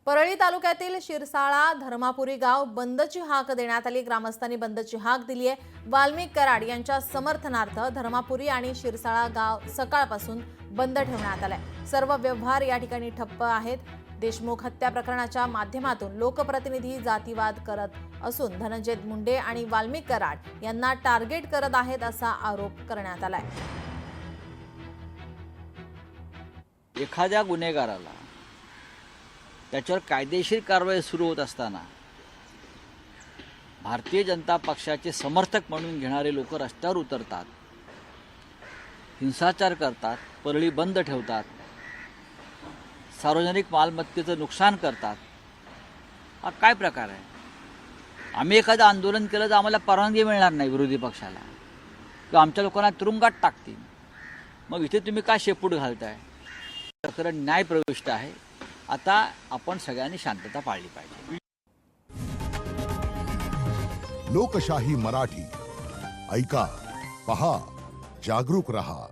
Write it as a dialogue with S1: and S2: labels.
S1: परळी तालुक्यातील शिरसाळा धर्मापुरी गाव बंदची हाक देण्यात आली। ग्रामस्थांनी बंदची हाक दिली आहे। वाल्मिक कराड यांच्या समर्थनार्थ धर्मापुरी आणि शिरसाळा गाव सकाळपासून बंद ठेवण्यात आलाय। सर्व व्यवहार या ठिकाणी ठप्प आहेत। देशमुख हत्या प्रकरणाच्या माध्यमातून लोकप्रतिनिधी जातीवाद करत असून धनंजय मुंडे आणि वाल्मिक कराड यांना टार्गेट करत आहेत असा आरोप करण्यात आलाय।
S2: एखाद्या गुन्हेगाराला त्याच्यावर कायदेशीर कारवाई सुरू होत असताना भारतीय जनता पक्षाचे समर्थक म्हणून घेणारे लोक रस्त्यावर उतरतात, हिंसाचार करतात, परळी बंद ठेवतात, सार्वजनिक मालमत्तेचं नुकसान करतात। हा काय प्रकार आहे? आम्ही एखादं आंदोलन केलं तर आम्हाला परवानगी मिळणार नाही विरोधी पक्षाला, किंवा आमच्या लोकांना तुरुंगात टाकतील। मग इथे तुम्ही काय शेपूट घालताय? प्रकरण न्याय प्रविष्ट आहे। आता आपण सगळ्यांनी शांतता पाळली पाहिजे।
S3: लोकशाही मराठी ऐका, पहा, जागरूक रहा।